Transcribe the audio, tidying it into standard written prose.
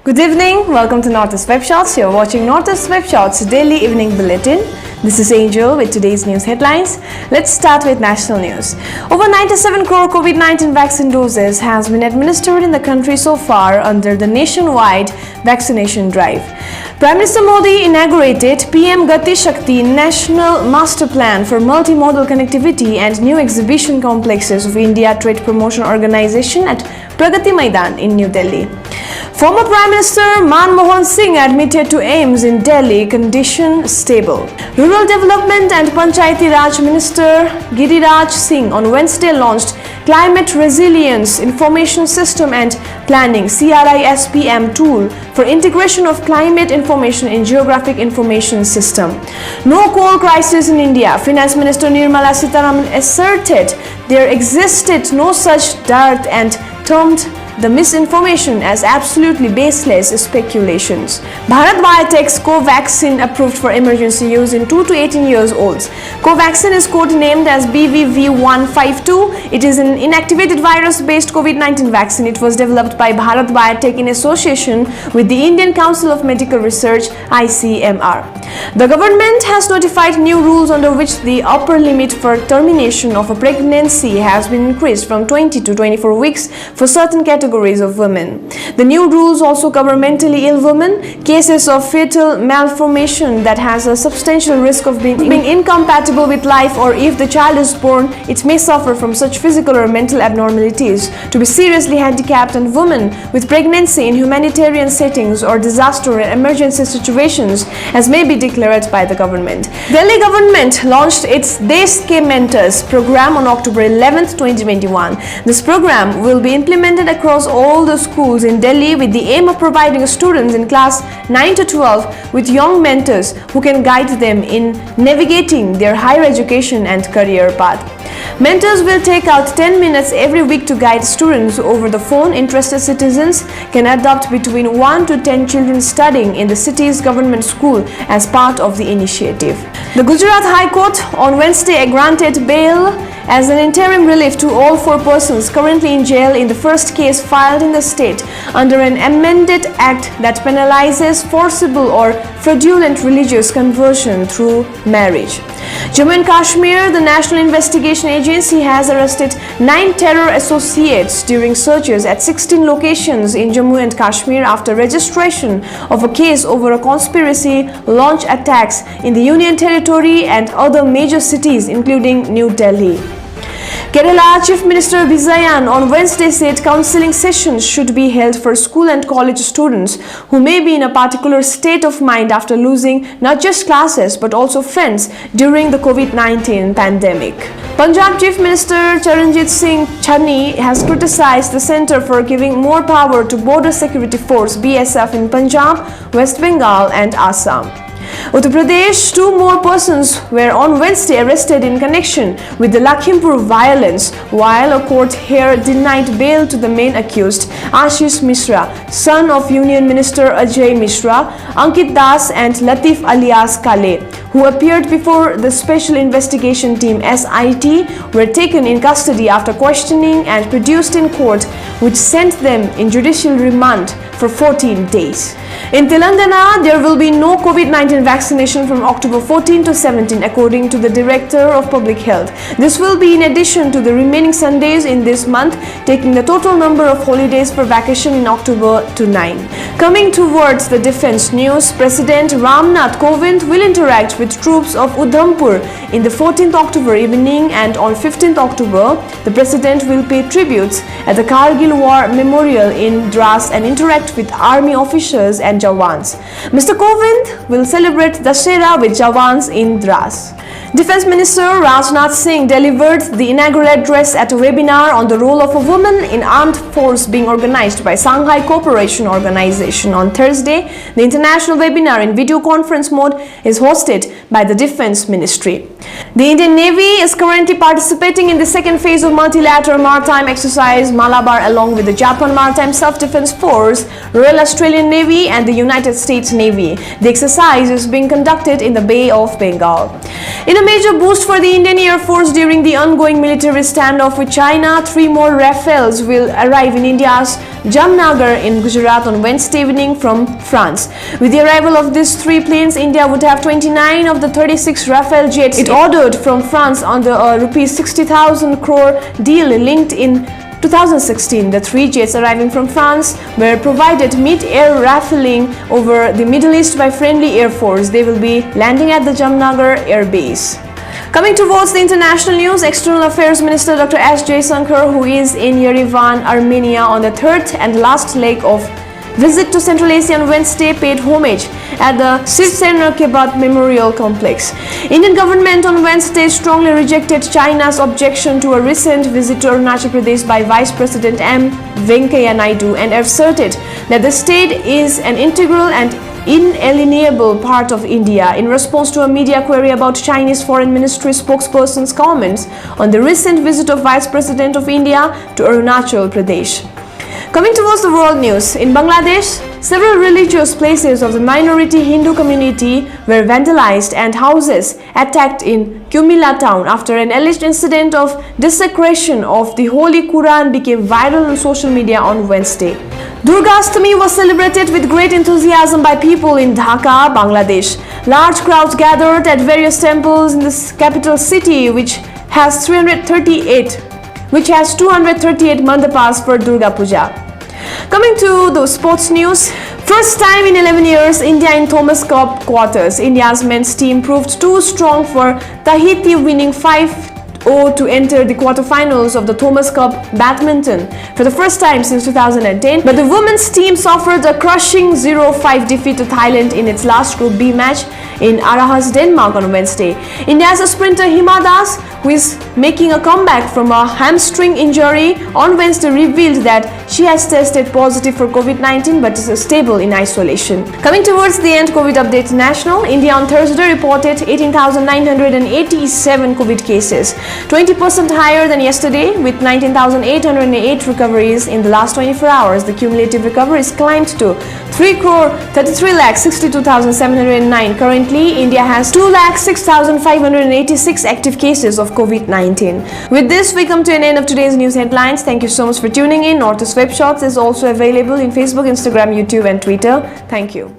Good evening, welcome to Northeast Web Shots. You're watching Northeast Web Shots Daily Evening Bulletin. This is Angel with today's news headlines. Let's start with national news. Over 97 crore COVID-19 vaccine doses has been administered in the country so far under the nationwide vaccination drive. Prime Minister Modi inaugurated PM Gati Shakti National Master Plan for Multimodal Connectivity and new exhibition complexes of India Trade Promotion Organization at Pragati Maidan in New Delhi. Former Prime Minister Manmohan Singh admitted to AIIMS in Delhi, condition stable. Rural Development and Panchayati Raj Minister Giriraj Singh on Wednesday launched Climate Resilience Information System and Planning CRISPM tool for integration of climate information in Geographic Information System. No coal crisis in India. Finance Minister Nirmala Sitharaman asserted there existed no such dearth and termed the misinformation as absolutely baseless speculations. Bharat Biotech's Covaxin approved for emergency use in 2 to 18 years olds. Covaxin is codenamed as BVV152. It is an inactivated virus-based COVID-19 vaccine. It was developed by Bharat Biotech in association with the Indian Council of Medical Research (ICMR). The government has notified new rules under which the upper limit for termination of a pregnancy has been increased from 20 to 24 weeks for certain categories of women. The new rules also cover mentally ill women, cases of fetal malformation that has a substantial risk of being incompatible with life, or if the child is born, it may suffer from such physical or mental abnormalities, to be seriously handicapped, and women with pregnancy in humanitarian settings or disaster or emergency situations as may be declared by the government. Delhi government launched its Desh Ke Mentors program on October 11, 2021. This program will be implemented across all the schools in Delhi with the aim of providing students in class 9 to 12 with young mentors who can guide them in navigating their higher education and career path. Mentors will take out 10 minutes every week to guide students over the phone. Interested citizens can adopt between 1 to 10 children studying in the city's government school as part of the initiative. The Gujarat High Court on Wednesday granted bail as an interim relief to all 4 persons currently in jail in the first case filed in the state under an amended act that penalizes forcible or fraudulent religious conversion through marriage. Jammu and Kashmir, the National Investigation Agency, has arrested 9 terror associates during searches at 16 locations in Jammu and Kashmir after registration of a case over a conspiracy launch attacks in the Union Territory and other major cities including New Delhi. Kerala Chief Minister Bijayan on Wednesday said counselling sessions should be held for school and college students who may be in a particular state of mind after losing not just classes but also friends during the COVID-19 pandemic. Punjab Chief Minister Charanjit Singh Channi has criticized the centre for giving more power to Border Security Force (BSF) in Punjab, West Bengal and Assam. Uttar Pradesh, 2 more persons were on Wednesday arrested in connection with the Lakhimpur violence, while a court here denied bail to the main accused, Ashish Mishra, son of Union Minister Ajay Mishra. Ankit Das and Latif alias Kale, who appeared before the Special Investigation Team (SIT), were taken in custody after questioning and produced in court, which sent them in judicial remand for 14 days. In Telangana, there will be no COVID-19 vaccination from October 14 to 17, according to the Director of Public Health. This will be in addition to the remaining Sundays in this month, taking the total number of holidays for vacation in October to 9. Coming towards the defense news, President Ramnath Kovind will interact with troops of Udhampur in the 14th October evening, and on 15th October, the President will pay tributes at the Kargil War Memorial in Dras and interact with army officers and Jawans. Mr. Kovind will celebrate Dussehra with Jawans in Dras. Defense Minister Rajnath Singh delivered the inaugural address at a webinar on the role of a woman in armed force being organized by Shanghai Cooperation Organization on Thursday. The international webinar in video conference mode is hosted by the Defense Ministry. The Indian Navy is currently participating in the second phase of multilateral maritime exercise Malabar along with the Japan Maritime Self-Defense Force, Royal Australian Navy and the United States Navy. The exercise is being conducted in the Bay of Bengal. In a major boost for the Indian Air Force during the ongoing military standoff with China. 3 more Rafales will arrive in India's Jamnagar in Gujarat on Wednesday evening from France. With the arrival of these 3 planes, India would have 29 of the 36 Rafale jets it ordered from France under a rupees 60,000 crore deal linked in 2016. The 3 jets arriving from France were provided mid-air raffling over the Middle East by friendly Air Force. They will be landing at the Jamnagar Air Base. Coming towards the international news, External Affairs Minister Dr. S. Jaishankar, who is in Yerevan, Armenia on the 3rd and last leg of visit to Central Asia on Wednesday, paid homage at the Sivsenar-Kebat Memorial Complex. Indian government on Wednesday strongly rejected China's objection to a recent visit to Arunachal Pradesh by Vice President M. Venkaiah Naidu and asserted that the state is an integral and inalienable part of India. In response to a media query about Chinese Foreign Ministry spokesperson's comments on the recent visit of Vice President of India to Arunachal Pradesh. Coming towards the world news, in Bangladesh, several religious places of the minority Hindu community were vandalized and houses attacked in Kumila town after an alleged incident of desecration of the Holy Quran became viral on social media on Wednesday. Durgastami was celebrated with great enthusiasm by people in Dhaka, Bangladesh. Large crowds gathered at various temples in the capital city, which has 238 mandapas for Durga Puja. Coming to the sports news, first time in 11 years, India in Thomas Cup quarters. India's men's team proved too strong for Tahiti, winning 5-0 to enter the quarterfinals of the Thomas Cup badminton for the first time since 2010. But the women's team suffered a crushing 0-5 defeat to Thailand in its last Group B match in Aarhus, Denmark on Wednesday. India's sprinter Hima Das, who is making a comeback from a hamstring injury, on Wednesday revealed that she has tested positive for COVID-19 but is stable in isolation. Coming towards the end, COVID update national. India on Thursday reported 18,987 COVID cases, 20% higher than yesterday, with 19,808 recoveries in the last 24 hours. The cumulative recoveries climbed to 3,33,62,709. Currently, India has 2,06,586 active cases of COVID-19. With this, we come to an end of today's news headlines. Thank you so much for tuning in. Northeast Web Shots is also available in Facebook, Instagram, YouTube and Twitter. Thank you.